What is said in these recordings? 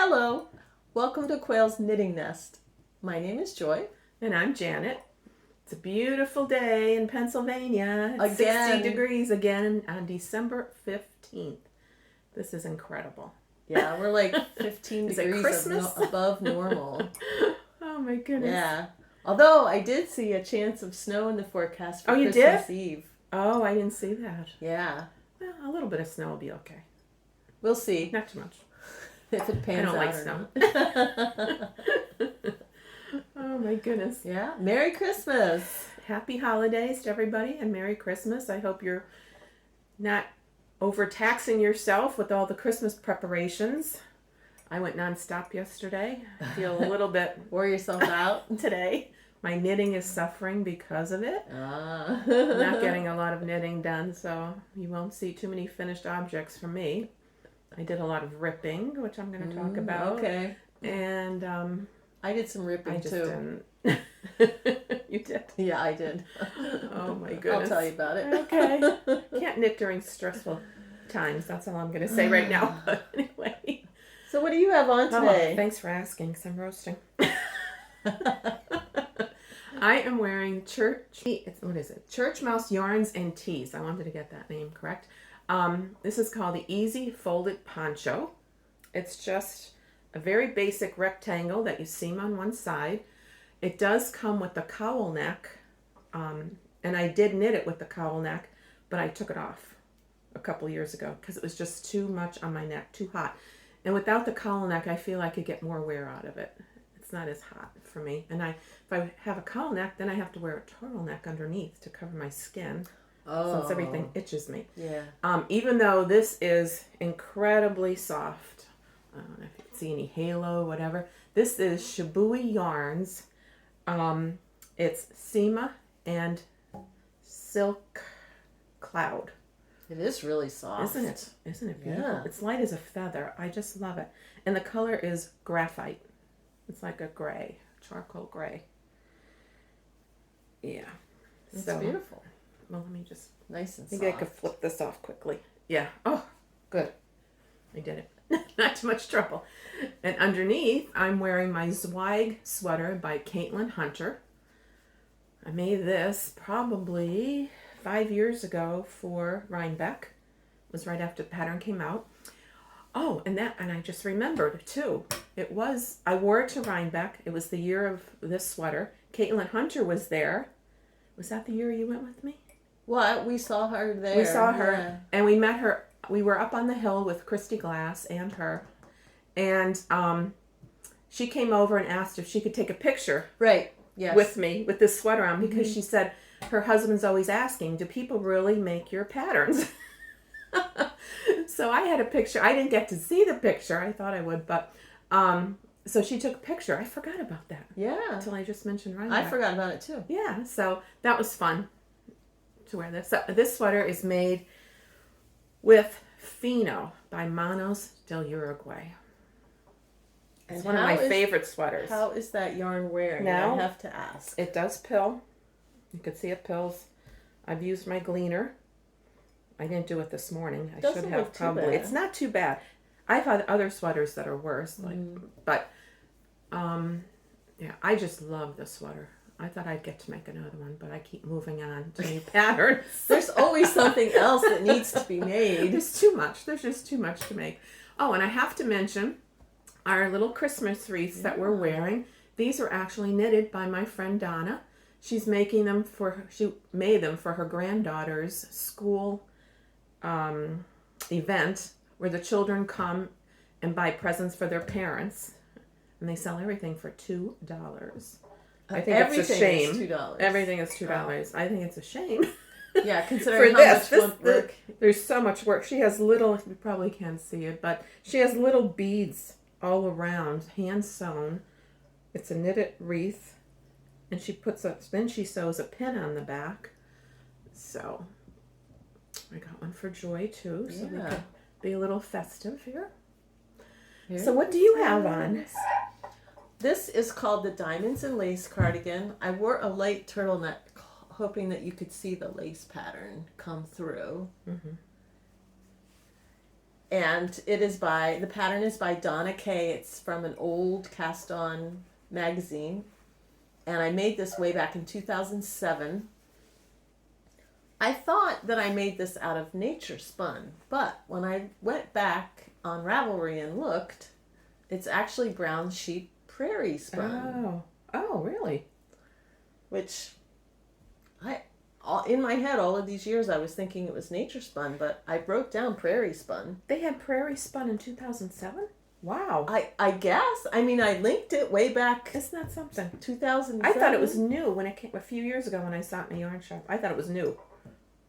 Hello, welcome to Quail's Knitting Nest. My name is Joy. And I'm Janet. It's a beautiful day in Pennsylvania. It's Again. 60 degrees again on December 15th. This is incredible. Yeah, we're like 15 Is it degrees Christmas? above normal. Oh my goodness. Yeah. Although I did see a chance of snow in the forecast for Oh, you Christmas did? Eve. Oh, I didn't see that. Yeah. Well, a little bit of snow will be okay. We'll see Not too much. if it pans I don't out like or snow. not. Oh my goodness. Yeah. Merry Christmas. Happy holidays to everybody and Merry Christmas. I hope you're not overtaxing yourself with all the Christmas preparations. I went nonstop yesterday. I feel a little bit Wore yourself out. today. My knitting is suffering because of it. Ah. I'm not getting a lot of knitting done, so you won't see too many finished objects from me. I did a lot of ripping, which I'm going to talk about. Okay. And I did some ripping I just too. didn't. You did? Yeah, I did. Oh my goodness. I'll tell you about it. Okay. Can't knit during stressful times. That's all I'm going to say right now. But anyway. So what do you have on today? Oh, thanks for asking, because I'm roasting. I am wearing Churchmouse Yarns and Tees. I wanted to get that name correct. This is called the Easy Folded Poncho. It's just a very basic rectangle that you seam on one side. It does come with the cowl neck, and I did knit it with the cowl neck, but I took it off a couple years ago because it was just too much on my neck, too hot. And without the cowl neck, I feel I could get more wear out of it. It's not as hot for me. And if I have a cowl neck, then I have to wear a turtleneck underneath to cover my skin. Oh. Since everything itches me. Yeah. Even though this is incredibly soft. I don't know if you can see any halo, whatever. This is Shibui yarns. It's Cima and Silk Cloud. It is really soft. Isn't it? Isn't it beautiful? Yeah. It's light as a feather. I just love it. And the color is graphite. It's like a gray, charcoal gray. Yeah. It's So beautiful. well, let me just... Nice and Maybe soft. I could flip this off quickly. Yeah. Oh, good. I did it. Not too much trouble. And underneath, I'm wearing my Zweig sweater by Caitlin Hunter. I made this probably 5 years ago for Rhinebeck. It was right after the pattern came out. Oh, and I just remembered too. I wore it to Rhinebeck. It was the year of this sweater. Caitlin Hunter was there. Was that the year you went with me? What? We saw her there. We saw her, Yeah. and we met her. We were up on the hill with Christy Glass and her, and she came over and asked if she could take a picture Right. Yes. with me with this sweater on because she said her husband's always asking, do people really make your patterns? So I had a picture. I didn't get to see the picture. I thought I would, but so she took a picture. I forgot about that. Yeah. Until I just mentioned right. I forgot about it too. Yeah, so that was fun to wear this. So this sweater is made with Fino by Manos del Uruguay. It's one of my favorite sweaters. How is that yarn wearing? Now, I have to ask. It does pill. You can see it pills. I've used my gleaner. I didn't do it this morning. I Doesn't should have look too probably. bad. It's not too bad. I've had other sweaters that are worse, but yeah, I just love this sweater. I thought I'd get to make another one, but I keep moving on to new patterns. There's always something else that needs to be made. There's too much. There's just too much to make. Oh, and I have to mention our little Christmas wreaths that we're wearing. These are actually knitted by my friend Donna. She made them for her granddaughter's school event where the children come and buy presents for their parents, and they sell everything for $2. I think it's a shame. Is $2. Everything is $2. I think it's a shame. Yeah, considering For how much work. There's so much work. She has little, you probably can't see it, but she has little beads all around, hand sewn. It's a knitted wreath, and then she sews a pin on the back. So I got one for Joy too, so we could be a little festive here. So what do you have on? This is called the Diamonds and Lace cardigan. I wore a light turtleneck hoping that you could see the lace pattern come through. And the pattern is by Donna K. It's from an old cast on magazine. And I made this way back in 2007. I thought that I made this out of nature spun, but when I went back on Ravelry and looked, it's actually brown sheep prairie spun. Oh, really? Which in my head all of these years I was thinking it was nature spun, but I wrote down prairie spun. They had prairie spun in 2007? Wow. I guess. I mean, I linked it way back. Isn't that something? 2007. I thought it was new when it came a few years ago when I saw it in the yarn shop. I thought it was new.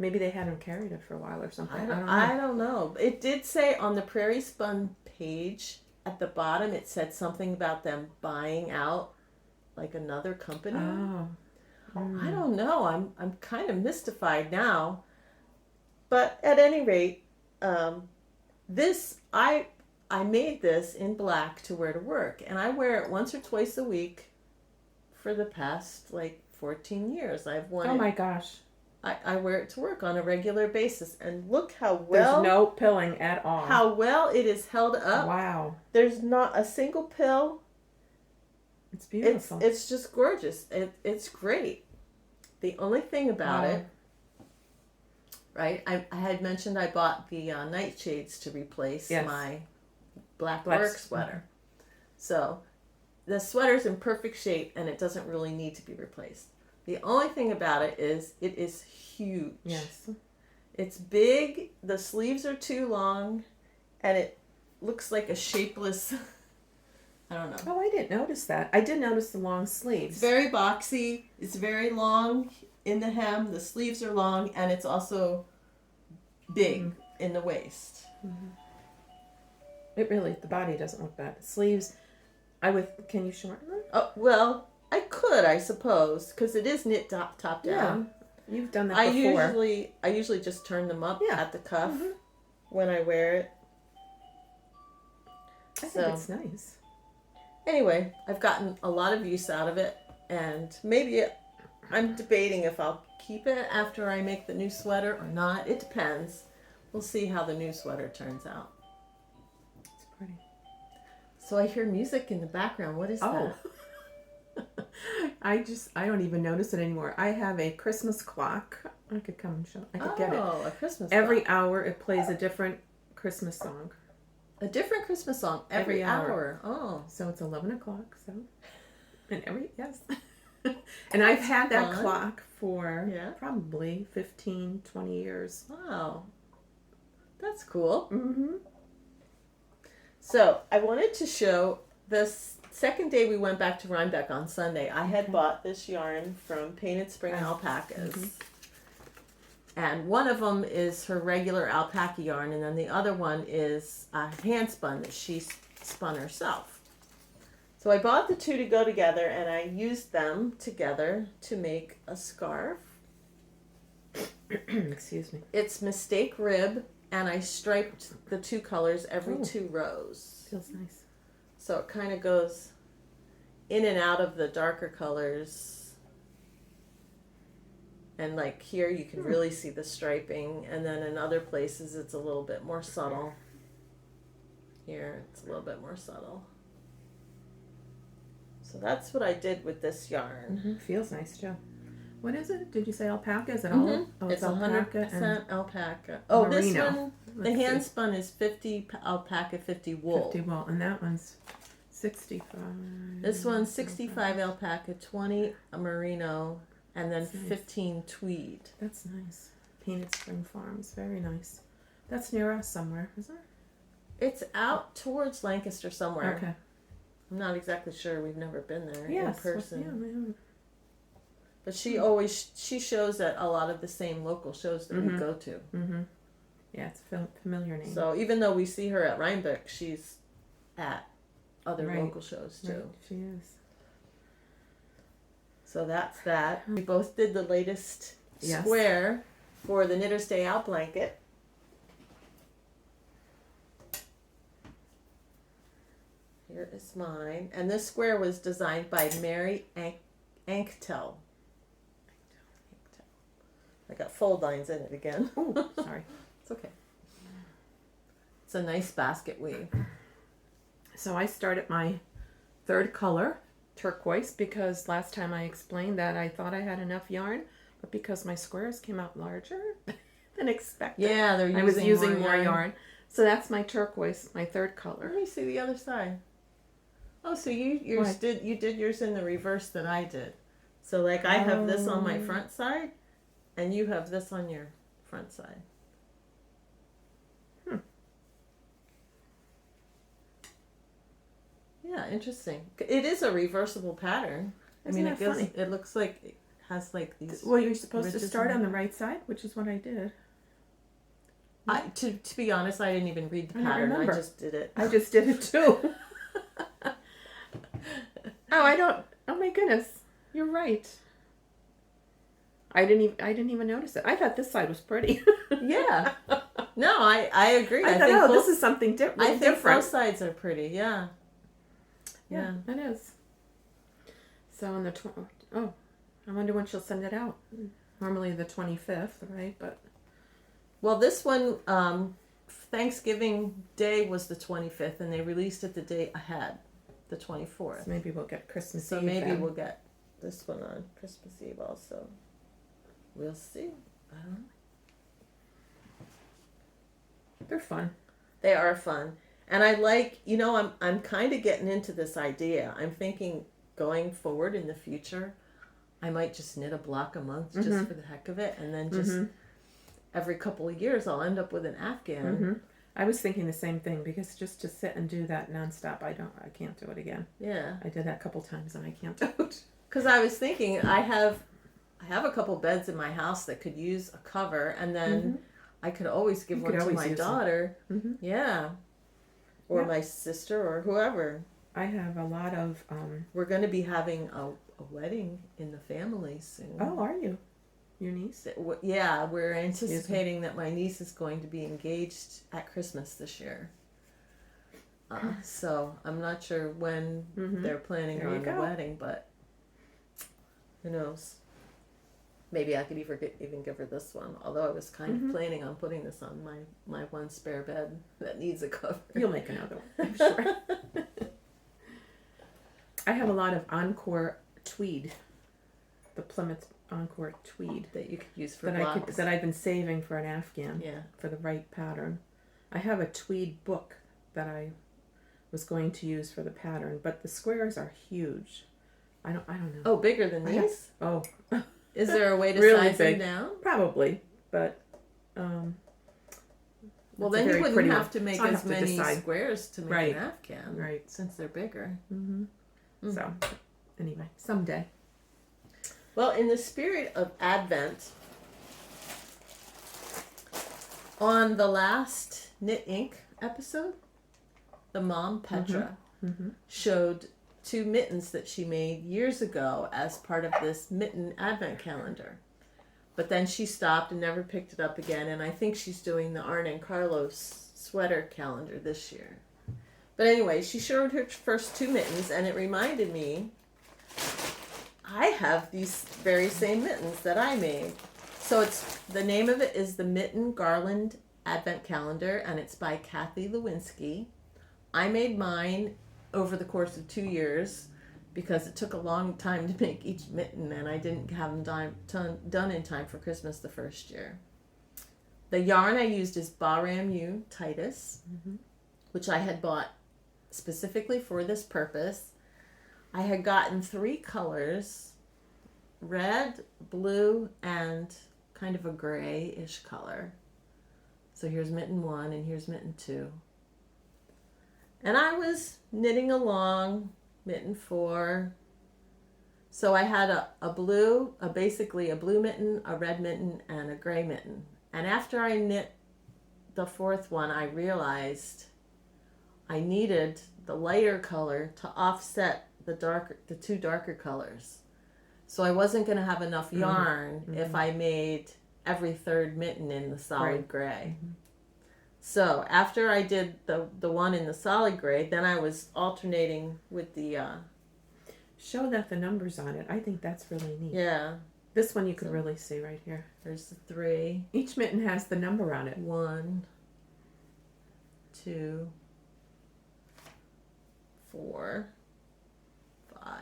Maybe they hadn't carried it for a while or something. I don't know. It did say on the Prairie Spun page at the bottom, it said something about them buying out like another company. Oh. I don't know. I'm kind of mystified now. But at any rate, this I made this in black to wear to work, and I wear it once or twice a week for the past like 14 years. I've worn it. Oh my gosh. I wear it to work on a regular basis, and look how well. There's no pilling at all. How well it is held up. Wow. There's not a single pill. It's beautiful. It's just gorgeous. It's great. The only thing about it, right? I had mentioned I bought the nightshades to replace my black work sweater. So the sweater's in perfect shape, and it doesn't really need to be replaced. The only thing about it is huge. Yes. It's big, the sleeves are too long, and it looks like a shapeless, I don't know. Oh, I didn't notice that. I did notice the long sleeves. It's very boxy, it's very long in the hem, the sleeves are long, and it's also big in the waist. Mm-hmm. It really, the body doesn't look bad. The sleeves, can you shorten them? Oh, well, I could, I suppose, because it is knit top down. Yeah, you've done that before. I usually just turn them up at the cuff Mm-hmm. when I wear it. I think it's nice. Anyway, I've gotten a lot of use out of it, and maybe I'm debating if I'll keep it after I make the new sweater or not. It depends. We'll see how the new sweater turns out. It's pretty. So I hear music in the background. What is that? I don't even notice it anymore. I have a Christmas clock. I could come and show. I could get it. Oh, a Christmas Every clock. hour it plays a different Christmas song. A different Christmas song every hour. Oh. So it's 11 o'clock. So, and yes. And I've had that clock for probably 15, 20 years. Wow. That's cool. Mm-hmm. So I wanted to show this second day we went back to Rhinebeck on Sunday. I had bought this yarn from Painted Spring Alpacas. Mm-hmm. And one of them is her regular alpaca yarn, and then the other one is a hand spun that she spun herself. So I bought the two to go together, and I used them together to make a scarf. Excuse me. It's mistake rib, and I striped the two colors every 2 rows. Feels nice. So it kind of goes in and out of the darker colors. And like here you can really see the striping, and then in other places it's a little bit more subtle. Here it's a little bit more subtle. So that's what I did with this yarn. Mm-hmm. Feels nice, Joe. What is it? Did you say alpaca? Is it all? Oh, it's alpaca 100% alpaca. Oh, merino. this one, the hand spun is 50 alpaca, 50 wool. 50 wool, and that one's 65. This one's 65 alpaca, 20 merino, and then 15 tweed. That's nice. Painted Spring Farms, very nice. That's near us somewhere, isn't it? It's out towards Lancaster somewhere. Okay. I'm not exactly sure. We've never been there in Yes, person. yeah. But she shows at a lot of the same local shows that we go to. Mm-hmm. Yeah, it's a familiar name. So even though we see her at Rhinebeck, she's at other local shows too. Right, she is. So that's that. We both did the latest square for the Knitter's Day Out blanket. Here is mine. And this square was designed by Mary Anketell. I got fold lines in it again. Oh, sorry. It's okay. It's a nice basket weave. So I started my third color, turquoise, because last time I explained that I thought I had enough yarn, but because my squares came out larger than expected, Yeah, I was using more yarn. So that's my turquoise, my third color. Let me see the other side. Oh, so you did yours in the reverse that I did. So like I have this on my front side, and you have this on your front side. Yeah, interesting. It is a reversible pattern. Isn't that funny? It looks like it has like these. Well, you're supposed to start on the right side, which is what I did. To be honest, I didn't even read the I don't pattern. I remember. just did it. I just did it too. Oh my goodness. You're right. I didn't even notice it. I thought this side was pretty. Yeah. No, I agree. I thought, this is something different. I think both sides are pretty. Yeah. Yeah, it is. So on the I wonder when she'll send it out. Normally the 25th, right? But well, this one, Thanksgiving Day was the 25th, and they released it the day ahead, the 24th. So maybe we'll get Christmas Eve. So maybe we'll get this one on Christmas Eve also. We'll see. I don't know. They're fun. They are fun. And I like, I'm kind of getting into this idea. I'm thinking going forward in the future, I might just knit a block a month just for the heck of it. And then just every couple of years, I'll end up with an Afghan. I was thinking the same thing, because just to sit and do that nonstop, I can't do it again. Yeah. I did that a couple times and I can't do it. Because I was thinking, I have a couple beds in my house that could use a cover, and then I could always give one to my daughter. Yeah. Or my sister or whoever. I have a lot of... We're going to be having a wedding in the family soon. Oh, are you? Your niece? Yeah, we're anticipating that my niece is going to be engaged at Christmas this year. So I'm not sure when they're planning on the wedding, but who knows? Maybe I could even give her this one. Although I was kind of planning on putting this on my one spare bed that needs a cover. You'll make another one, I'm sure. I have a lot of Encore tweed, the Plymouth Encore tweed that you could use for blocks. That I've been saving for an Afghan. Yeah. For the right pattern. I have a tweed book that I was going to use for the pattern, but the squares are huge. I don't know. Oh, bigger than these? Oh. Is there a way to really size big. them down? Probably, but well, then you wouldn't have to make as many decide. Squares to make an Afghan, right? Since they're bigger. So, anyway, someday. Well, in the spirit of Advent, on the last Knit Inc. episode, the mom Petra showed 2 mittens that she made years ago as part of this mitten advent calendar. But then she stopped and never picked it up again, and I think she's doing the Arne and Carlos sweater calendar this year. But anyway, she showed her first 2 mittens, and it reminded me, I have these very same mittens that I made. So the name of it is the Mitten Garland Advent Calendar, and it's by Kathy Lewinski. I made mine over the course of 2 years because it took a long time to make each mitten, and I didn't have them done in time for Christmas the first year. The yarn I used is Bahram U Titus, which I had bought specifically for this purpose. I had gotten 3 colors, red, blue, and kind of a grayish color. So here's mitten 1 and here's mitten 2. And I was knitting along, mitten 4. So I had basically a blue mitten, a red mitten, and a gray mitten. And after I knit the 4th one, I realized I needed the lighter color to offset the 2 darker colors. So I wasn't going to have enough yarn if I made every 3rd mitten in the solid gray. So after I did the one in the solid gray, then I was alternating with the... Show that the numbers on it. I think that's really neat. Yeah. This one you can really see right here. There's the 3. Each mitten has the number on it. 1, 2, 4, 5.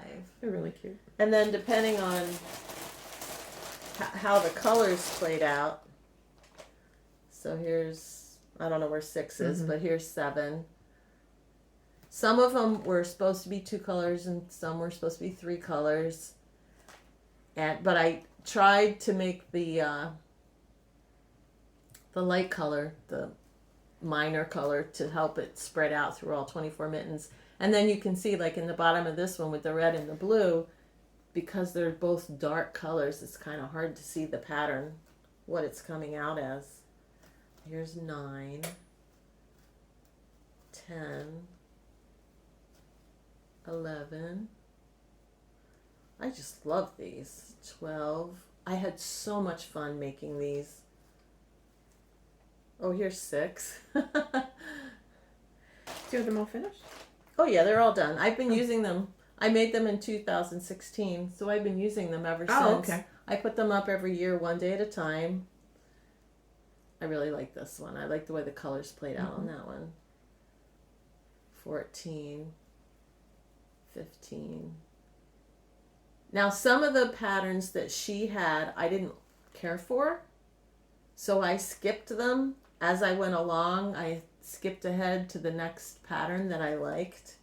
They're really cute. And then depending on how the colors played out. So here's, I don't know where 6 is, but here's 7. Some of them were supposed to be 2 colors and some were supposed to be 3 colors. But I tried to make the light color, the minor color, to help it spread out through all 24 mittens. And then you can see, like in the bottom of this one with the red and the blue, because they're both dark colors, it's kind of hard to see the pattern, what it's coming out as. Here's 9, 10, 11. I just love these. 12. I had so much fun making these. Oh, here's 6. Do you have them all finished? Oh yeah, they're all done. I've been using them. I made them in 2016, so I've been using them ever since. Oh, okay. I put them up every year, one day at a time. I really like this one. I like the way the colors played out on that one. 14, 15. Now, some of the patterns that she had, I didn't care for, so I skipped them as I went along. I skipped ahead to the next pattern that I liked.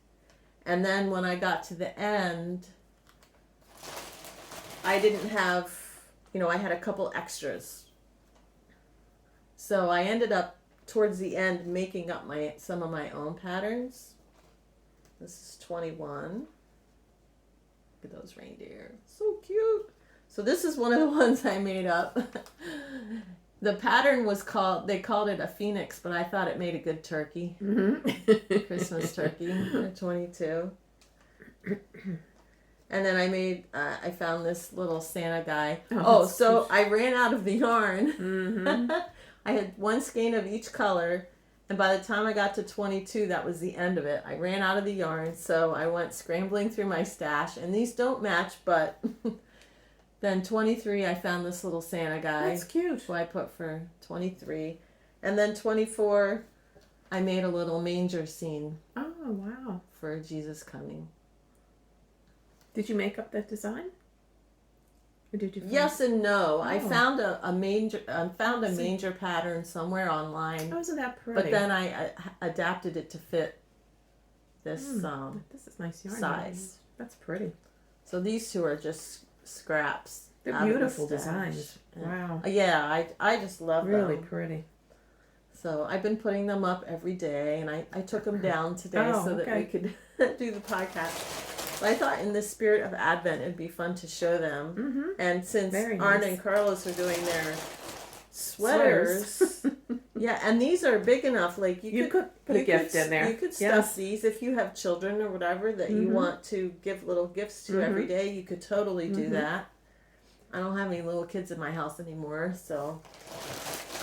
And then when I got to the end, I didn't have, I had a couple extras. So I ended up towards the end making up some of my own patterns. This is 21. Look at those reindeer. So cute. So this is one of the ones I made up. The pattern was they called it a phoenix, but I thought it made a good turkey. Christmas turkey for 22. And then I found this little Santa guy. So I ran out of the yarn. I had one skein of each color. And by the time I got to 22, that was the end of it. I ran out of the yarn, so I went scrambling through my stash. And these don't match, but then 23, I found this little Santa guy. That's cute. Who I put for 23. And then 24, I made a little manger scene. Oh, wow. For Jesus coming. Did you make up that design? Or did you find Yes and no. Oh. I found a manger pattern somewhere online. Oh, isn't that pretty? But then I adapted it to fit this this is nice yarn. size. That's pretty. So these two are just scraps. They're out of the beautiful stash. designs. Wow. Yeah, I just love them. Really pretty. So I've been putting them up every day, and I took them down today so that we could do the podcast. But I thought in the spirit of Advent, it'd be fun to show them. And since Arne and Carlos are doing their sweaters, yeah, and these are big enough, like you could put a gift in there. You could stuff these if you have children or whatever that you want to give little gifts to every day. You could totally do that. I don't have any little kids in my house anymore, so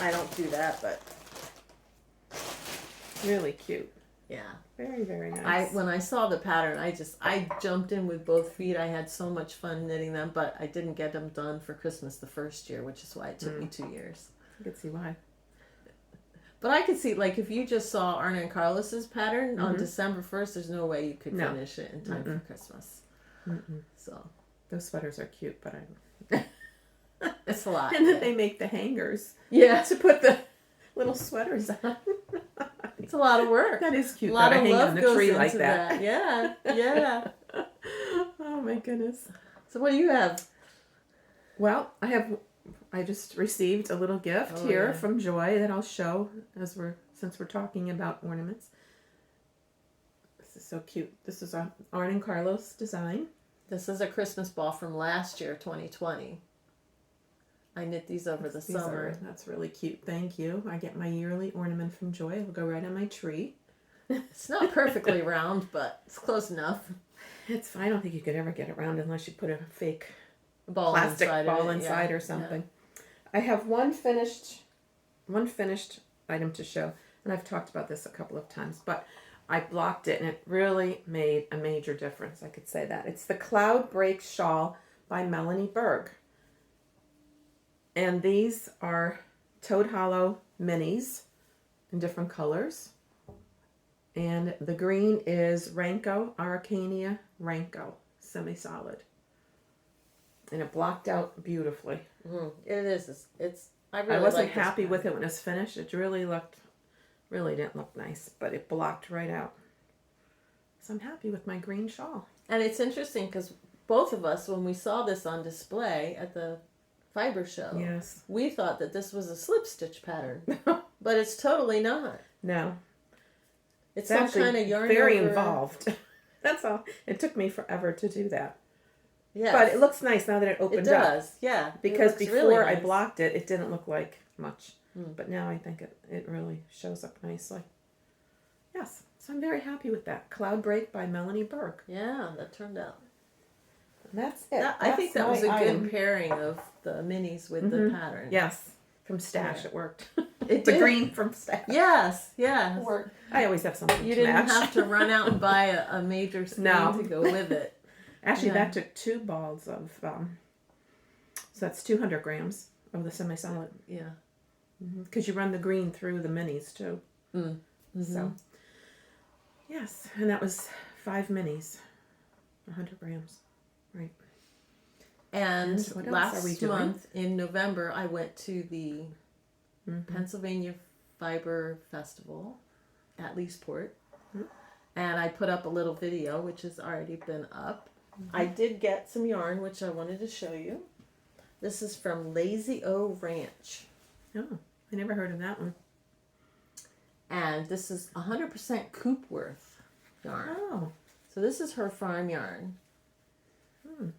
I don't do that, but really cute. Yeah. Very, very nice. When I saw the pattern, I jumped in with both feet. I had so much fun knitting them, but I didn't get them done for Christmas the first year, which is why it took me 2 years. I could see why. But I could see, like, if you just saw Arne and Carlos's pattern on December 1st, there's no way you could finish it in time for Christmas. So those sweaters are cute, but it's a lot. And then they make the hangers. Yeah. To put the little sweaters on. It's a lot of work. That is cute. A lot of hang love on the goes tree into like that. Yeah, yeah. Oh my goodness. So what do you have? Well, I just received a little gift here from Joy that I'll show since we're talking about ornaments. This is so cute. This is a Arne and Carlos design. This is a Christmas ball from last year, 2020. I knit these over the summer. That's really cute. Thank you. I get my yearly ornament from Joy. It'll go right on my tree. It's not perfectly round, but it's close enough. It's fine. I don't think you could ever get it round unless you put a fake plastic ball inside or something. Yeah. I have one finished item to show, and I've talked about this a couple of times, but I blocked it, and it really made a major difference. I could say that. It's the Cloudbreak shawl by Melanie Berg. And these are Toad Hollow minis in different colors. And the green is Araucania Ranco Semi-Solid. And it blocked out beautifully. It is. I wasn't like happy with it when it was finished. It really didn't look nice, but it blocked right out. So I'm happy with my green shawl. And it's interesting because both of us, when we saw this on display at the fiber show, yes, we thought that this was a slip stitch pattern, but it's totally not. No, it's some kind of yarn. Very involved. That's all. It took me forever to do that. Yeah, but it looks nice now that it opened up. It does, yeah. Because before really nice. I blocked it, it didn't look like much. But now I think it really shows up nicely. Yes, so I'm very happy with that. Cloudbreak by Melanie Berg. Yeah, that turned out. That's it. I think that was a good pairing of the minis with the pattern. Yes, from Stash it worked. It the did. Green from Stash. Yes. It worked. I always have something You to didn't match. have to run out and buy a major skein to go with it. Actually, that took 2 balls of, so that's 200 grams of the semi-solid. Yeah. Because you run the green through the minis, too. So, yes. And that was 5 minis. 100 grams. Right. And what else last are we doing? month in November, I went to the Pennsylvania Fiber Festival at Leesport. And I put up a little video, which has already been up. I did get some yarn, which I wanted to show you. This is from Lazy O Ranch. Oh, I never heard of that one. And this is 100% Coopworth yarn. Oh. So this is her farm yarn.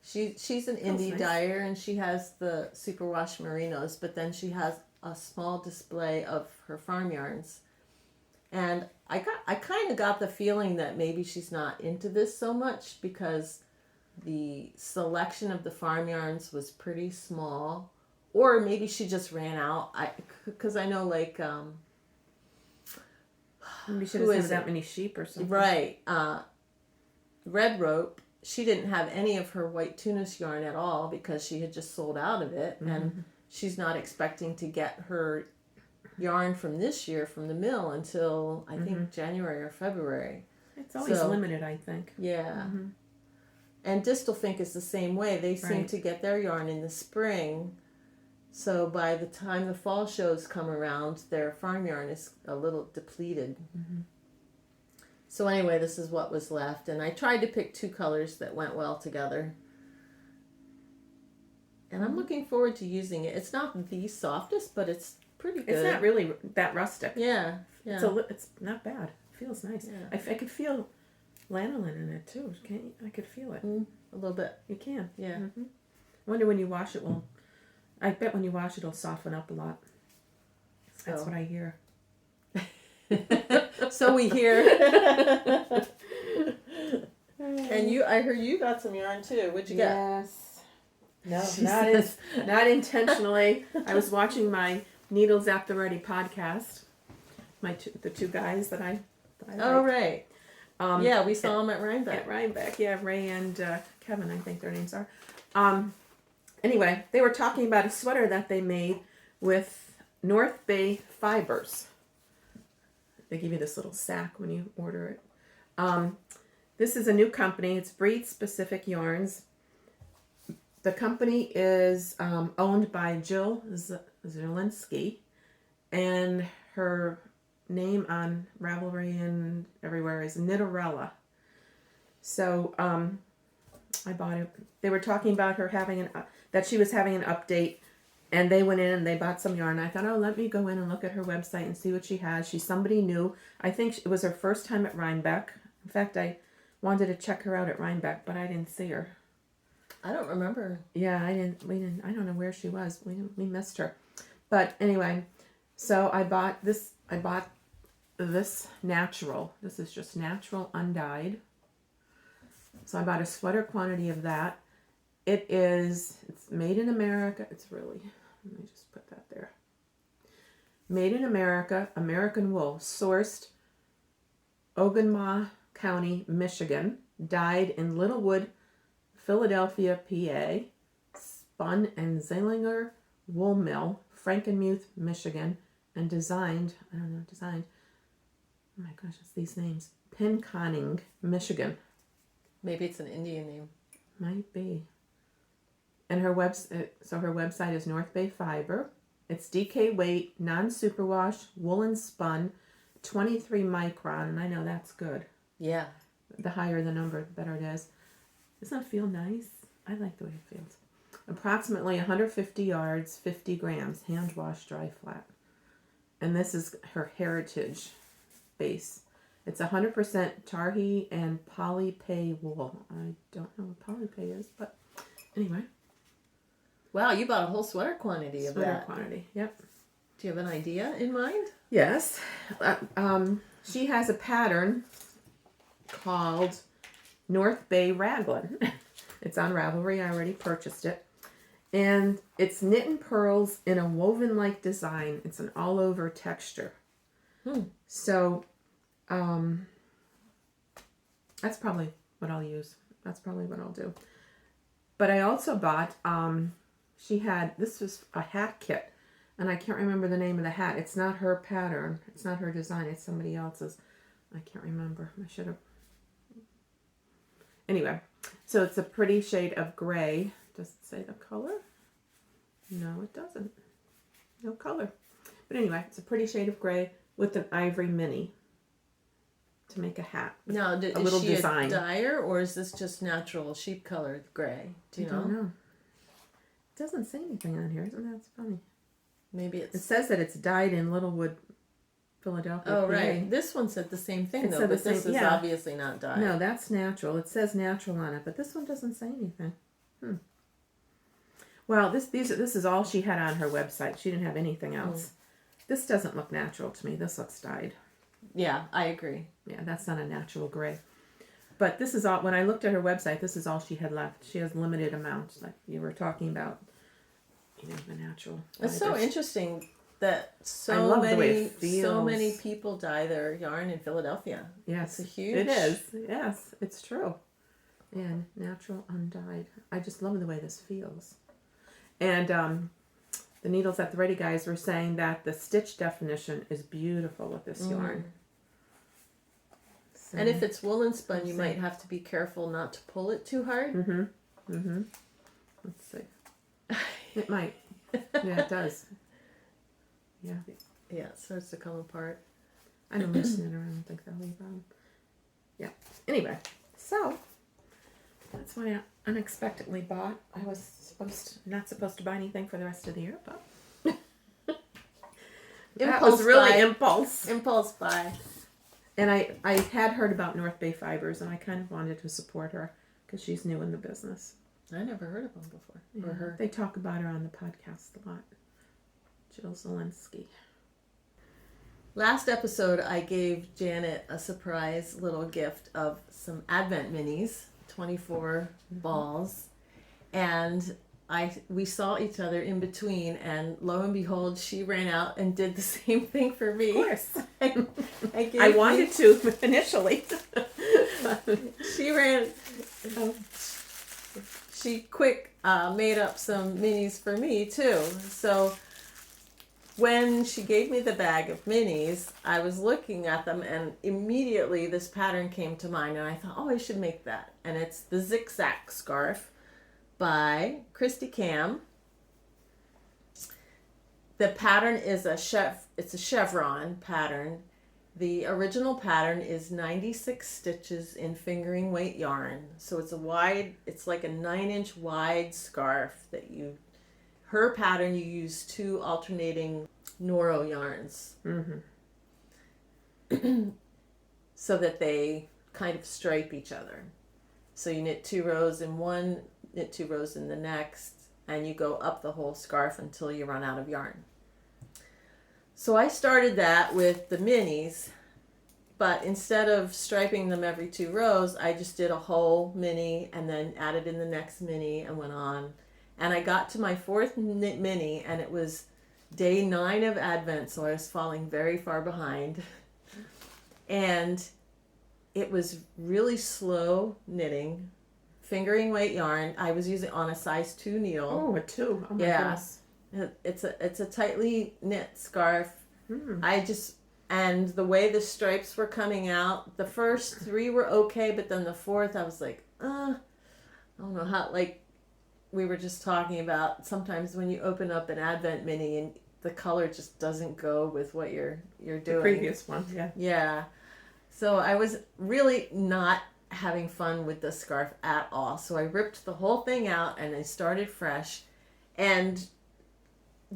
She's an indie nice. dyer, and she has the superwash merinos, but then she has a small display of her farm yarns. And I kind of got the feeling that maybe she's not into this so much because the selection of the farm yarns was pretty small, or maybe she just ran out. Because I know Maybe she doesn't have that many sheep or something. Right. Red Rope, she didn't have any of her white tunis yarn at all because she had just sold out of it, and she's not expecting to get her yarn from this year from the mill until I think January or February. It's always limited, I think. Yeah. And Distelfink is the same way. They seem to get their yarn in the spring. So by the time the fall shows come around, their farm yarn is a little depleted. So anyway, this is what was left. And I tried to pick 2 colors that went well together. And I'm looking forward to using it. It's not the softest, but it's pretty good. It's not really that rustic. Yeah. It's not bad. It feels nice. Yeah. I could feel lanolin in it too. Can't you? I could feel it. A little bit. You can. Yeah. I wonder when you wash it I bet when you wash it, it'll soften up a lot. That's what I hear. So we hear. And I heard you got some yarn too. What'd you get? Yes. No, not intentionally. I was watching my Needles at the Ready podcast. The 2 guys that I Oh, like. right. Yeah, we saw them at Rhinebeck. At Rhinebeck, yeah, Ray and Kevin, I think their names are. Anyway, they were talking about a sweater that they made with North Bay fibers. They give you this little sack when you order it. This is a new company. It's Breed Specific Yarns. The company is owned by Jill Lewinski, and her name on Ravelry and everywhere is Knitterella. So I bought it. They were talking about her that she was having an update, and they went in and they bought some yarn. I thought, let me go in and look at her website and see what she has. She's somebody new. I think it was her first time at Rhinebeck. In fact, I wanted to check her out at Rhinebeck, but I didn't see her. I don't remember. Yeah, I don't know where she was. We missed her. But anyway, so I bought this natural. This is just natural undyed. So I bought a sweater quantity of that. It's made in America. Let me just put that there. Made in America, American wool, sourced Ogemaw County, Michigan, dyed in Littlewood, Philadelphia, PA, Spun and Zillinger Wool Mill, Frankenmuth, Michigan, and designed my gosh, it's these names. Pinconning, Michigan. Maybe it's an Indian name. Might be. And her website is North Bay Fiber. It's DK weight, non-superwash, woolen spun, 23 micron, and I know that's good. Yeah. The higher the number, the better it is. Doesn't that feel nice? I like the way it feels. Approximately 150 yards, 50 grams, hand wash, dry flat. And this is her heritage base. It's 100% Tarhi and polypay wool. I don't know what polypay is, but anyway. Wow, you bought a whole sweater quantity of that. Quantity, yep. Do you have an idea in mind? Yes. She has a pattern called North Bay Raglan. It's on Ravelry. I already purchased it. And it's knit and pearls in a woven-like design. It's an all-over texture. So, that's probably what I'll use. That's probably what I'll do. But I also bought, this was a hat kit. And I can't remember the name of the hat. It's not her pattern. It's not her design. It's somebody else's. I can't remember. I should have. Anyway, so it's a pretty shade of gray. Does it say the color? No, it doesn't. No color. But anyway, it's a pretty shade of gray with an ivory mini to make a hat. Now, a is little she design. a dyer or is this just natural sheep colored gray? Do you know? I don't know. It doesn't say anything on here. Isn't that funny? Maybe it's... It says that it's dyed in Littlewood, Philadelphia. Oh, PA. right. This one said the same thing, though, but this is obviously not dyed. No, that's natural. It says natural on it, but this one doesn't say anything. Well, this is all she had on her website. She didn't have anything else. This doesn't look natural to me. This looks dyed. Yeah, I agree. Yeah, that's not a natural gray. But this is all, when I looked at her website, this is all she had left. She has limited amounts, like you were talking about, the natural. It's so interesting that I love the way many it feels. so many people dye their yarn in Philadelphia. Yes, it's a huge. It is. Yes, it's true. And natural undyed. I just love the way this feels. And the Needles at the Ready guys were saying that the stitch definition is beautiful with this yarn. So, and if it's woolen spun, you might have to be careful not to pull it too hard. Let's see. It might. Yeah, it does. Yeah. Yeah, it starts to come apart. I don't loosen it around. I don't think that'll be a problem. Yeah. Anyway, so that's why I unexpectedly bought. I was not supposed to buy anything for the rest of the year, but that was really impulse buy. And I had heard about North Bay Fibers, and I kind of wanted to support her because she's new in the business. I never heard of them before. Yeah, or her. They talk about her on the podcast a lot. Jill Lewinski. Last episode, I gave Janet a surprise little gift of some Advent minis, 24 balls, and we saw each other in between, and lo and behold, she ran out and did the same thing for me. Of course. I wanted to initially. She quick made up some minis for me too. So when she gave me the bag of minis, I was looking at them and immediately this pattern came to mind and I thought, oh, I should make that. And it's the ZickZack scarf by Christy Cam. The pattern is it's a chevron pattern. The original pattern is 96 stitches in fingering weight yarn. So it's like a 9-inch wide scarf her pattern, you use 2 alternating Noro yarns. So that they kind of stripe each other. So you knit 2 rows in one, knit 2 rows in the next, and you go up the whole scarf until you run out of yarn. So I started that with the minis, but instead of striping them every 2 rows, I just did a whole mini and then added in the next mini and went on. And I got to my 4th mini and it was day 9 of Advent, so I was falling very far behind. And it was really slow knitting, fingering weight yarn. I was using on a size 2 needle. Oh, a 2. Oh my goodness. It's a tightly knit scarf. And the way the stripes were coming out, the first 3 were okay, but then the 4th, I was like, I don't know how, like we were just talking about, sometimes when you open up an Advent mini and the color just doesn't go with what you're doing. The previous one, yeah. Yeah. So I was really not having fun with the scarf at all. So I ripped the whole thing out and I started fresh. And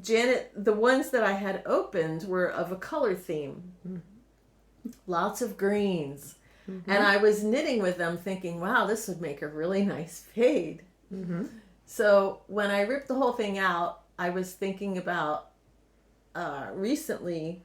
Janet, the ones that I had opened were of a color theme. Mm-hmm. Lots of greens. Mm-hmm. And I was knitting with them thinking, wow, this would make a really nice fade. Mm-hmm. So when I ripped the whole thing out, I was thinking about recently,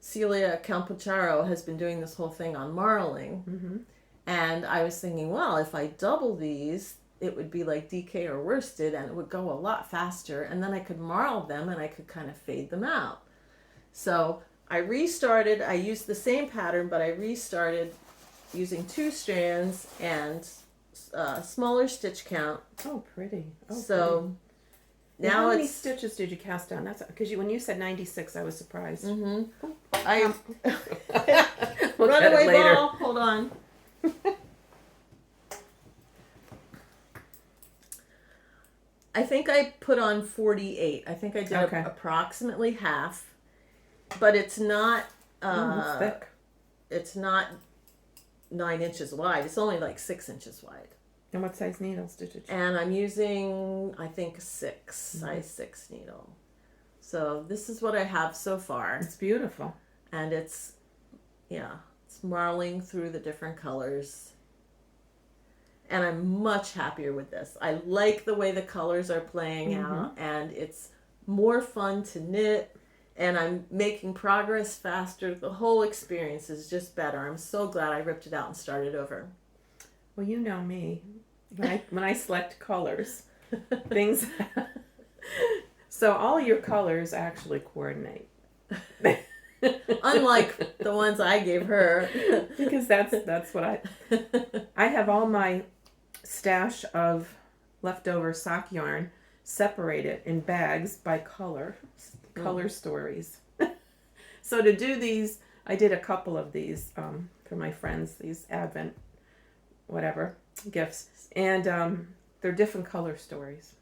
Celia Campucharo has been doing this whole thing on marling. Mm-hmm. And I was thinking, well, if I double these, it would be like DK or worsted and it would go a lot faster. And then I could marl them and I could kind of fade them out. So I restarted. I used the same pattern, but I restarted using 2 strands and smaller stitch count. Oh, pretty. Oh, so pretty. Now how many stitches did you cast down? That's because when you said 96, I was surprised. Mm-hmm. We'll Runaway ball. Hold on. I think I put on 48. I think I did approximately half, but it's not. It's thick. It's not 9 inches wide. It's only like 6 inches wide. And what size needles did you choose? And I'm using, I think, size 6 needle. So this is what I have so far. It's beautiful. And it's marling through the different colors. And I'm much happier with this. I like the way the colors are playing out, and it's more fun to knit, and I'm making progress faster. The whole experience is just better. I'm so glad I ripped it out and started over. Well, you know me. When I select colors, things... So all your colors actually coordinate. Unlike the ones I gave her. Because that's what I have all my stash of leftover sock yarn separated in bags by color stories. So to do these, I did a couple of these for my friends, these Advent gifts, and they're different color stories.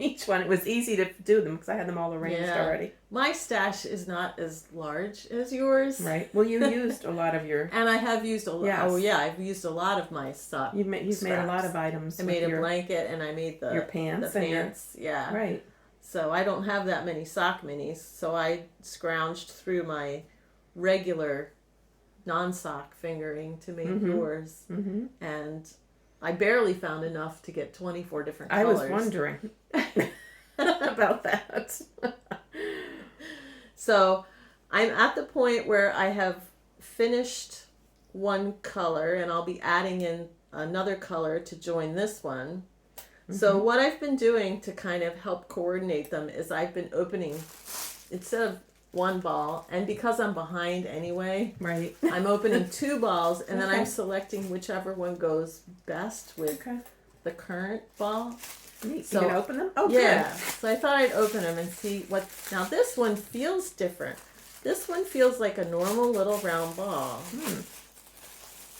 Each one, it was easy to do them because I had them all arranged already. My stash is not as large as yours. Right. Well, you used a lot of your... And I have used a lot. Yes. Oh, yeah. I've used a lot of my stuff. You've made a lot of items. I made a blanket and I made your pants. The pants. Yeah. Right. So I don't have that many sock minis. So I scrounged through my regular non-sock fingering to make yours. Mm-hmm. And... I barely found enough to get 24 different colors. I was wondering about that. So I'm at the point where I have finished one color and I'll be adding in another color to join this one. Mm-hmm. So what I've been doing to kind of help coordinate them is I've been opening, instead of one ball, and because I'm behind anyway, right, I'm opening 2 balls, and then I'm selecting whichever one goes best with the current ball. Neat. So, you can open them? Oh, yeah. Good. So I thought I'd open them and see what... Now this one feels different. This one feels like a normal little round ball.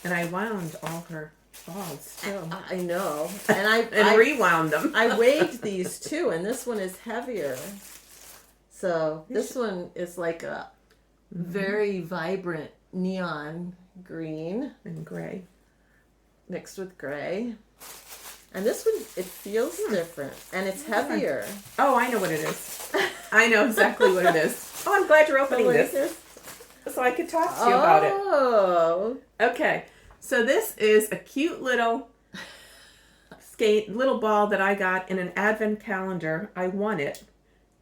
And I wound all her balls too. I know. And I rewound them. I weighed these too, and this one is heavier. So this one is like a very vibrant neon green. And gray. Mixed with gray. And this one, it feels different. And it's heavier. Oh, I know what it is. I know exactly what it is. Oh, I'm glad you're opening this. So I could talk to you about it. Oh. Okay. So this is a cute little little ball that I got in an advent calendar. I won it.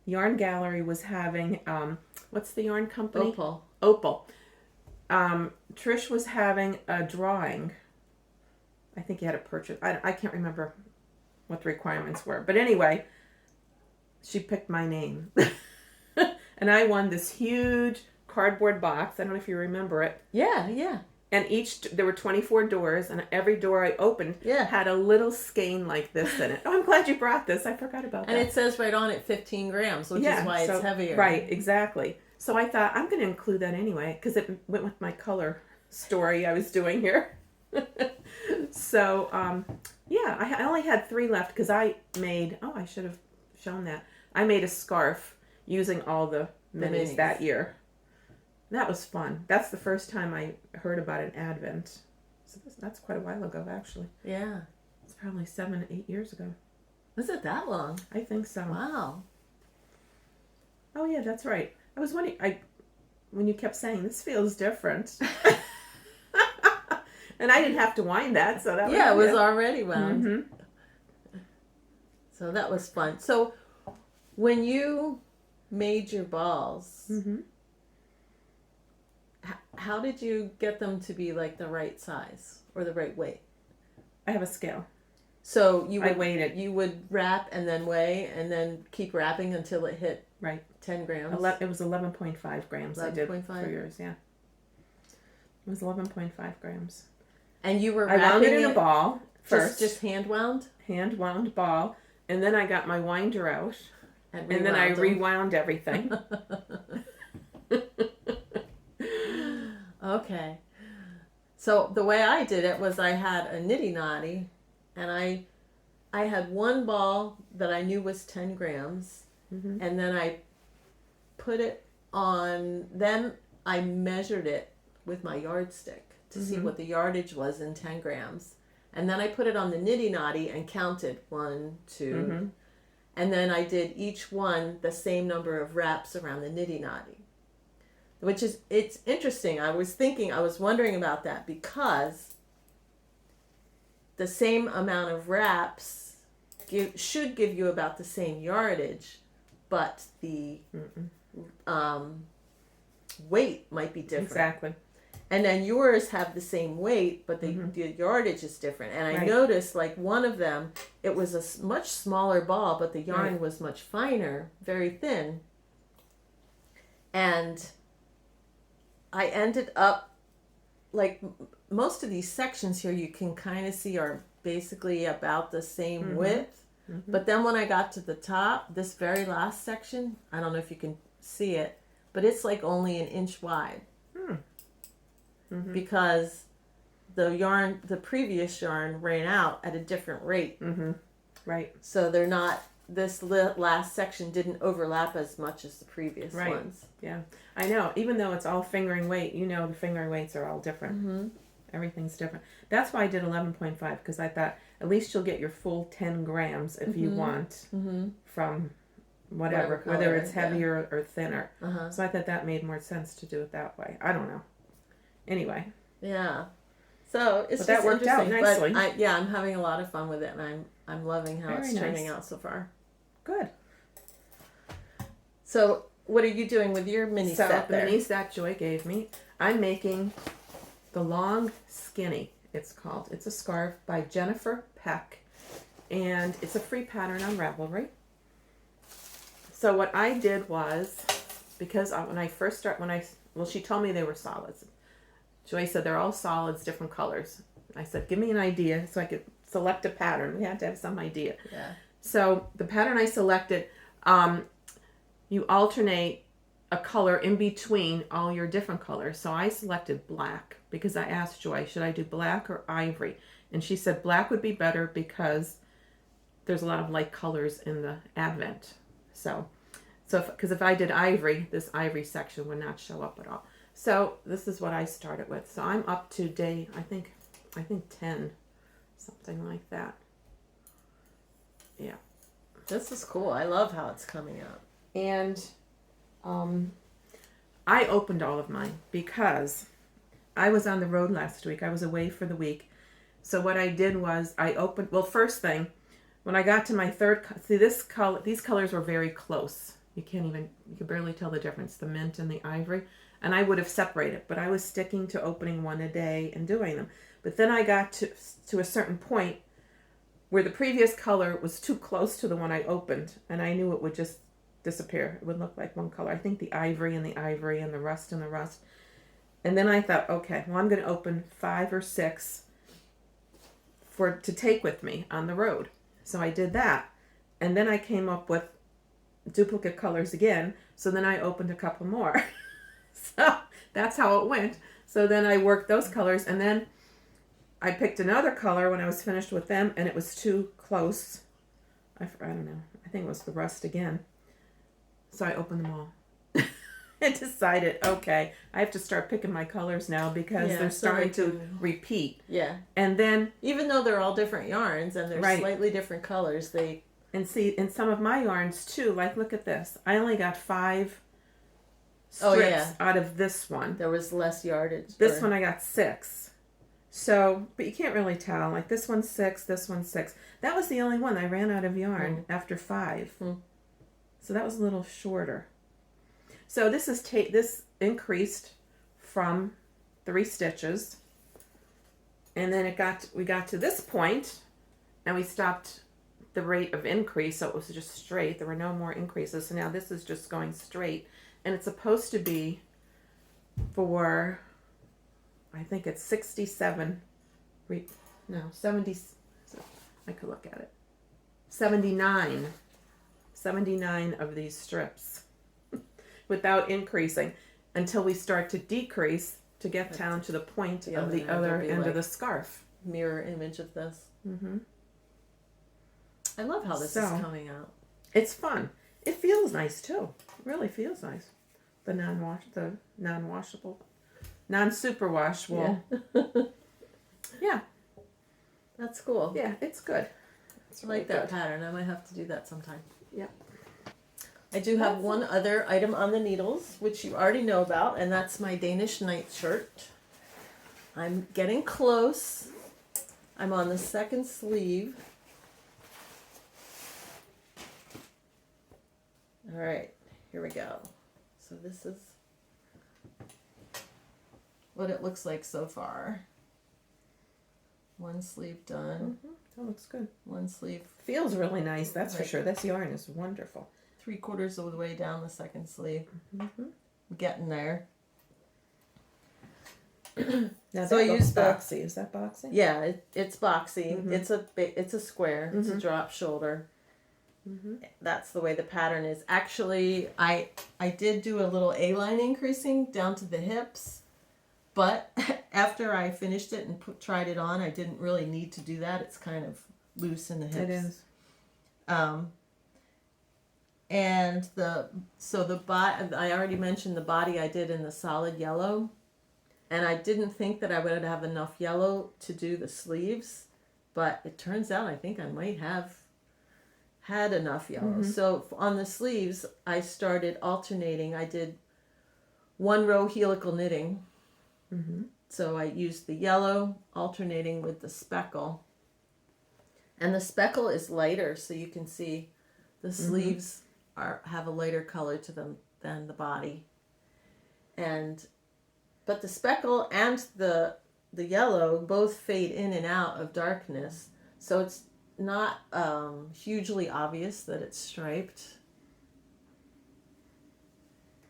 Yarn Gallery was having, what's the yarn company? Opal. Trish was having a drawing. I think you had to purchase. I can't remember what the requirements were. But anyway, she picked my name. And I won this huge cardboard box. I don't know if you remember it. Yeah. And there were 24 doors, and every door I opened had a little skein like this in it. Oh, I'm glad you brought this. I forgot about that. And it says right on it 15 grams, which is why it's heavier. Right, exactly. So I thought I'm going to include that anyway because it went with my color story I was doing here. So, yeah, I only had 3 left because I made, I should have shown that. I made a scarf using all the minis that year. That was fun. That's the first time I heard about an advent. So that's quite a while ago, actually. Yeah. It's probably 7, 8 years ago. Was it that long? I think so. Wow. Oh, yeah, that's right. I was wondering, when you kept saying, this feels different. And I didn't have to wind that, so that was it was already wound. Mm-hmm. So that was fun. So when you made your balls, mm-hmm. How did you get them to be like the right size or the right weight? I have a scale. So I weighed it. You would wrap and then weigh and then keep wrapping until it hit 10 grams. It was 11.5 grams. 11.5. I did for yours, yeah. It was 11.5 grams. And you were I wound it in a ball first. Just hand wound? Hand wound ball. And then I got my winder out. And then I rewound everything. Okay. So the way I did it was I had a nitty notty and I had one ball that I knew was 10 grams mm-hmm. and then I put it on, then I measured it with my yardstick to mm-hmm. see what the yardage was in 10 grams. And then I put it on the nitty notty and counted 1, 2, mm-hmm. and then I did each one the same number of wraps around the nitty notty. Which is, it's interesting. I was wondering about that because the same amount of wraps should give you about the same yardage, but the weight might be different. Exactly. And then yours have the same weight, but the yardage is different. And I noticed, like, one of them, it was a much smaller ball, but the yarn was much finer, very thin. And I ended up, like, most of these sections here you can kind of see are basically about the same width. Mm-hmm. But then when I got to the top, this very last section, I don't know if you can see it, but it's like only an inch wide. Mm-hmm. Because the previous yarn ran out at a different rate. Mm-hmm. Right. So they're not, this last section didn't overlap as much as the previous ones. Yeah, I know. Even though it's all fingering weight, the fingering weights are all different. Mm-hmm. Everything's different. That's why I did 11.5 because I thought at least you'll get your full 10 grams if you want from whatever color, whether it's heavier or thinner. Uh-huh. So I thought that made more sense to do it that way. I don't know. Anyway. Yeah. So it's but that worked out nicely. But I'm having a lot of fun with it, and I'm loving how it's turning out so far. Good. So what are you doing with your mini set there? The mini set Joy gave me, I'm making the Long Skinny, it's called. It's a scarf by Jennifer Peck, and it's a free pattern on Ravelry. So what I did was, because when I first she told me they were solids. Joy said they're all solids, different colors. I said, give me an idea so I could select a pattern. We had to have some idea. Yeah. So the pattern I selected, you alternate a color in between all your different colors. So I selected black because I asked Joy, should I do black or ivory? And she said black would be better because there's a lot of light colors in the Advent. So because if I did ivory, this ivory section would not show up at all. So this is what I started with. So I'm up to day, I think 10, something like that. Yeah. This is cool. I love how it's coming out. And I opened all of mine because I was on the road last week. I was away for the week. So what I did was I opened, first thing, when I got to my third, these colors were very close. You can barely tell the difference, the mint and the ivory. And I would have separated, but I was sticking to opening one a day and doing them. But then I got to a certain point where the previous color was too close to the one I opened, and I knew it would just disappear. It would look like one color. I think the ivory and the rust and the rust. And then I thought, okay, well, I'm going to open 5 or 6 to take with me on the road. So I did that. And then I came up with duplicate colors again. So then I opened a couple more. So that's how it went. So then I worked those colors, and then I picked another color when I was finished with them, and it was too close. I don't know. I think it was the rust again. So I opened them all. I decided, okay, I have to start picking my colors now because they're starting to repeat. Yeah. And then, even though they're all different yarns and they're slightly different colors, they... And see, in some of my yarns too, like look at this. I only got 5 strips out of this one. There was less yardage. This one I got 6. So, but you can't really tell. Like this one's 6, this one's 6. That was the only one I ran out of yarn after 5. So that was a little shorter. So this is this increased from 3 stitches, and then we got to this point, and we stopped the rate of increase, so it was just straight. There were no more increases. So now this is just going straight, and it's supposed to be for, I think it's 67. No, 70. I could look at it. 79 of these strips. Without increasing until we start to decrease to get down to the point of the other end of the scarf. Mirror image of this. I love how this is coming out. It's fun. It feels nice too. It really feels nice. The non-washable, non-superwash wool. Yeah. That's cool. Yeah, it's good. It's really like that pattern. I might have to do that sometime. Yep. I do have one other item on the needles, which you already know about, and that's my Danish Nightshirt. I'm getting close. I'm on the 2nd sleeve. All right, here we go. So this is what it looks like so far. One sleeve done. That looks good. One sleeve. Feels really nice, that's for sure. This yarn is wonderful. 3/4 of the way down the 2nd sleeve. Getting there. Now so I use boxy. Is that boxy? Yeah, it's boxy. It's a square. It's a drop shoulder. That's the way the pattern is. Actually, I did do a little A-line increasing down to the hips, but after I finished it and tried it on, I didn't really need to do that. It's kind of loose in the hips. It is. And I already mentioned the body I did in the solid yellow, and I didn't think that I would have enough yellow to do the sleeves, but it turns out I think I might have had enough yellow. So on the sleeves, I started alternating. I did 1 row helical knitting. So I used the yellow alternating with the speckle, and the speckle is lighter, so you can see the sleeves have a lighter color to them than the body, but the speckle and the yellow both fade in and out of darkness, so it's not hugely obvious that it's striped.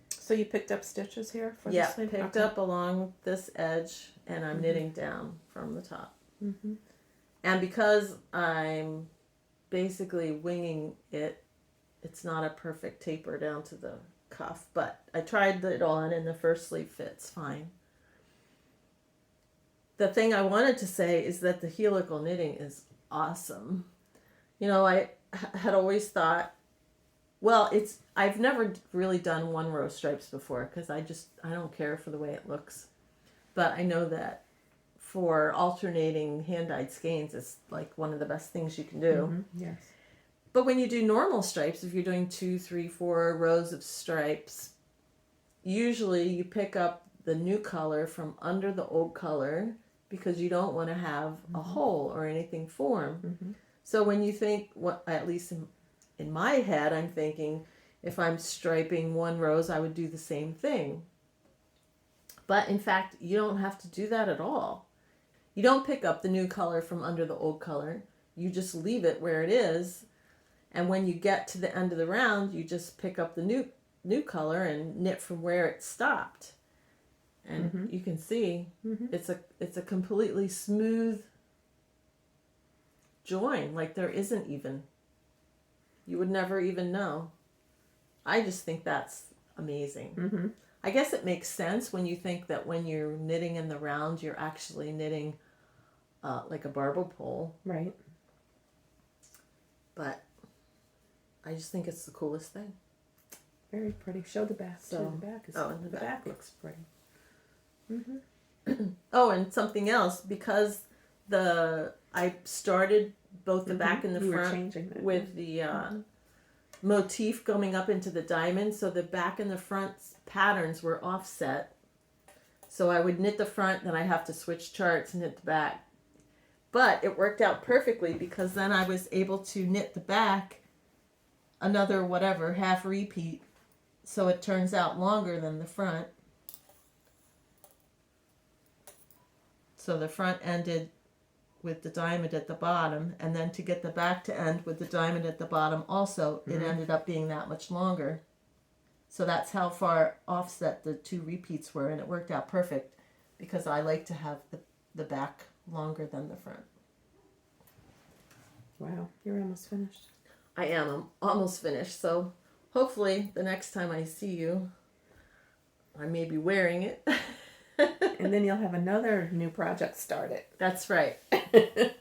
So you picked up stitches here for the sleeve? Picked up along this edge, and I'm knitting down from the top. And because I'm basically winging it, it's not a perfect taper down to the cuff, but I tried it on, and the first sleeve fits fine. The thing I wanted to say is that the helical knitting is awesome. You know, I had always thought, well, I've never really done 1 row stripes before because I don't care for the way it looks. But I know that for alternating hand-dyed skeins, it's like one of the best things you can do. Yes. But when you do normal stripes, if you're doing 2, 3, 4 rows of stripes, usually you pick up the new color from under the old color because you don't want to have a hole or anything form. So when you think, at least in my head, I'm thinking if I'm striping 1 rows, I would do the same thing. But in fact, you don't have to do that at all. You don't pick up the new color from under the old color. You just leave it where it is. And when you get to the end of the round, you just pick up the new color and knit from where it stopped. And you can see it's a completely smooth join. Like there isn't even. You would never even know. I just think that's amazing. Mm-hmm. I guess it makes sense when you think that when you're knitting in the round, you're actually knitting like a barber pole. Right. But I just think it's the coolest thing. Very pretty. Show the back. So, too. The back is the back looks pretty. Mm-hmm. Oh, and something else, because I started both the back and the You were front changing that, with the motif going up into the diamond, so the back and the front patterns were offset. So I would knit the front, then I'd have to switch charts and knit the back. But it worked out perfectly because then I was able to knit the back another whatever, half repeat, so it turns out longer than the front. So the front ended with the diamond at the bottom, and then to get the back to end with the diamond at the bottom also, it ended up being that much longer. So that's how far offset the two repeats were, and it worked out perfect because I like to have the back longer than the front. Wow, you're almost finished. I am. I'm almost finished, so hopefully the next time I see you, I may be wearing it. And then you'll have another new project started. That's right.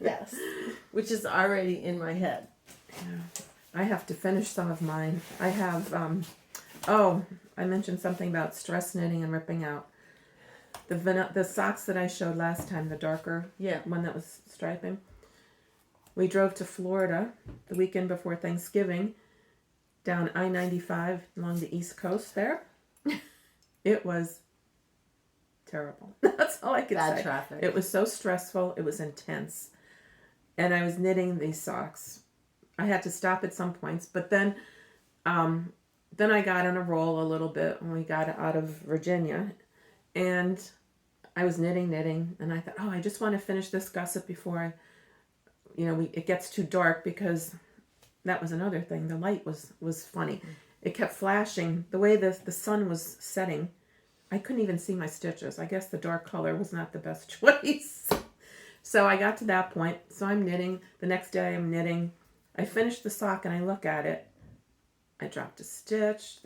Yes. Which is already in my head. Yeah. I have to finish some of mine. I have, I mentioned something about stress knitting and ripping out. The socks that I showed last time, the darker one that was striping. We drove to Florida the weekend before Thanksgiving, down I-95 along the East Coast there. It was terrible. That's all I could say. Bad traffic. It was so stressful. It was intense. And I was knitting these socks. I had to stop at some points, but then I got on a roll a little bit when we got out of Virginia, and I was knitting, and I thought, I just want to finish this gusset before it gets too dark, because that was another thing. The light was funny. It kept flashing. The way the sun was setting, I couldn't even see my stitches. I guess the dark color was not the best choice. So I got to that point. So I'm knitting. The next day I'm knitting. I finished the sock and I look at it. I dropped a stitch.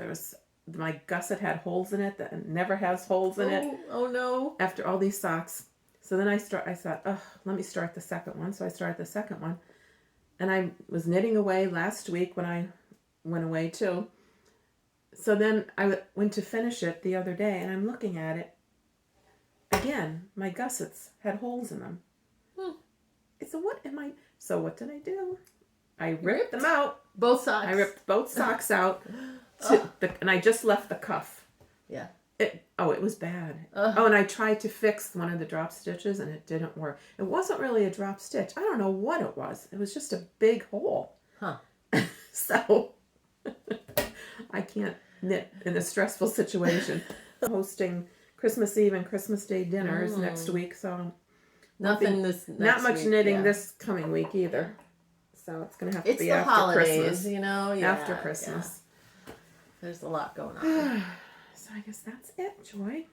My gusset had holes in it that never has holes in it. Oh no. After all these socks. So then I thought, let me start the second one. So I started the second one. And I was knitting away last week when I went away too. So then I went to finish it the other day, and I'm looking at it. Again, my gussets had holes in them. So what did I do? I ripped them out. Both socks. I ripped both socks out, and I just left the cuff. Yeah. It was bad. And I tried to fix one of the drop stitches, and it didn't work. It wasn't really a drop stitch. I don't know what it was. It was just a big hole. Huh. So I can't knit in a stressful situation. I'm hosting Christmas Eve and Christmas Day dinners next week, so not much knitting this coming week either. So it's going to have to be after holidays, Christmas. After Christmas. Yeah. There's a lot going on. So I guess that's it, Joy.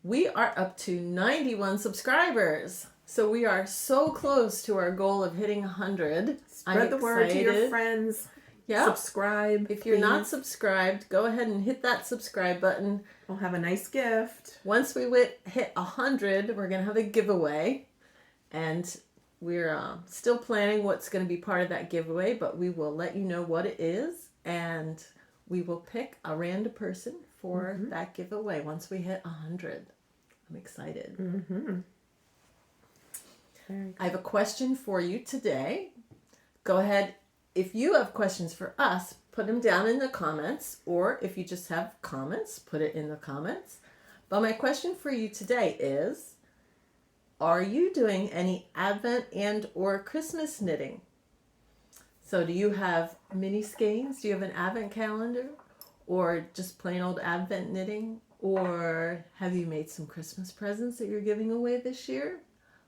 We are up to 91 subscribers. So we are so close to our goal of hitting 100. Spread the word to your friends. Yeah. Subscribe. If you're not subscribed, go ahead and hit that subscribe button. We'll have a nice gift. Once we hit 100, we're going to have a giveaway. And we're still planning what's going to be part of that giveaway, but we will let you know what it is. And we will pick a random person for that giveaway once we hit 100. I'm excited. Mm-hmm. I have a question for you today. Go ahead. If you have questions for us, put them down in the comments, or if you just have comments, put it in the comments. But my question for you today is, are you doing any Advent and or Christmas knitting? So do you have mini skeins? Do you have an Advent calendar? Or just plain old Advent knitting? Or have you made some Christmas presents that you're giving away this year?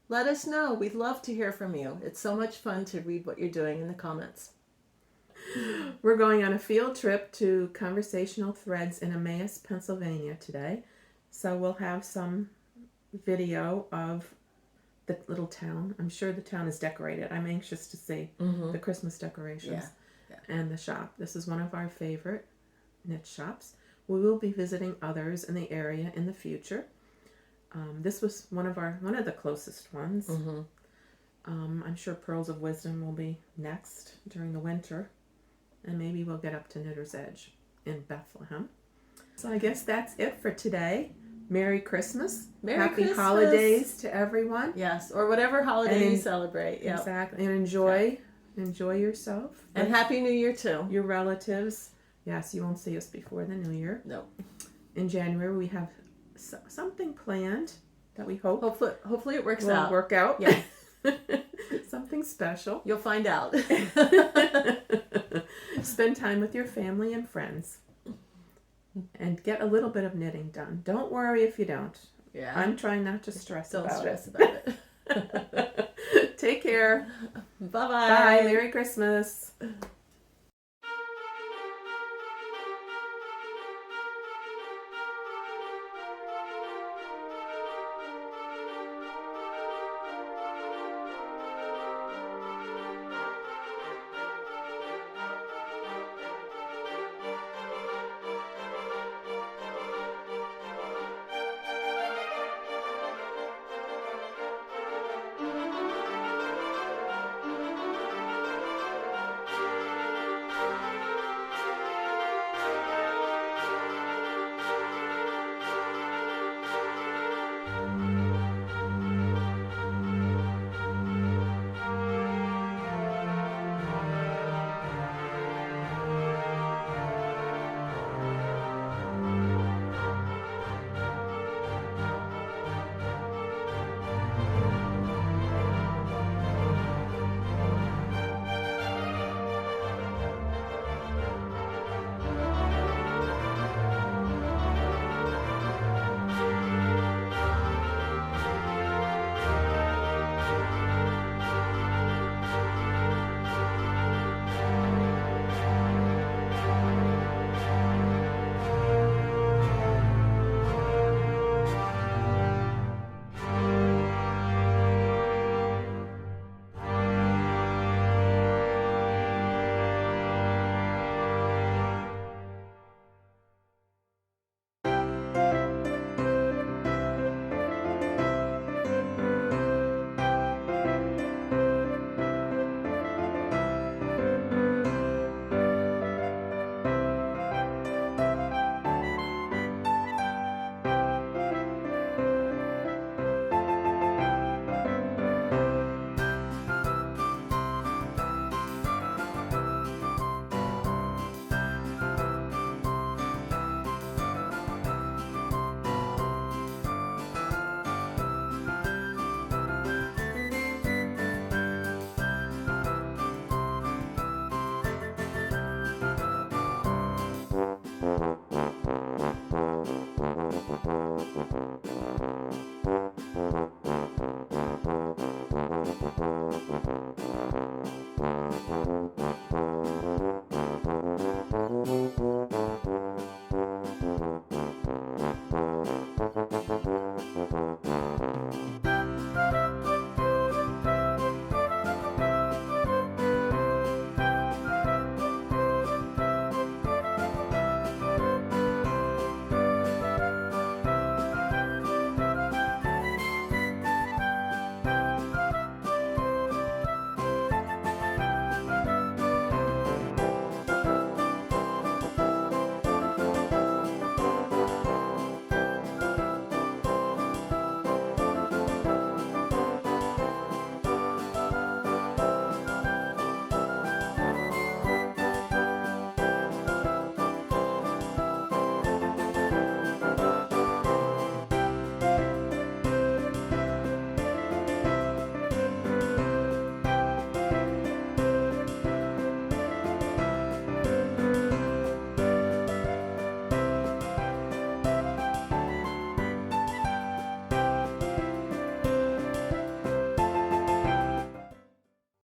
Let us know. We'd love to hear from you. It's so much fun to read what you're doing in the comments. We're going on a field trip to Conversational Threads in Emmaus, Pennsylvania today. So we'll have some video of the little town. I'm sure the town is decorated. I'm anxious to see the Christmas decorations and the shop. This is one of our favorite knit shops. We will be visiting others in the area in the future. This was one of the closest ones. Mm-hmm. I'm sure Pearls of Wisdom will be next during the winter, and maybe we'll get up to Knitter's Edge in Bethlehem. So I guess that's it for today. Merry Christmas. Happy Christmas. Holidays to everyone. Yes, or whatever holiday And you celebrate. Yep. Exactly. And enjoy yourself. And Happy New Year too. Your relatives. Yes, you won't see us before the New Year. Nope. In January we have something planned that we hope Hopefully it works will out. work out. Yeah. Something special. You'll find out. Spend time with your family and friends. And get a little bit of knitting done. Don't worry if you don't. Yeah. I'm trying not to stress Don't about stress it. about it. Take care. Bye-bye. Bye. Merry Christmas.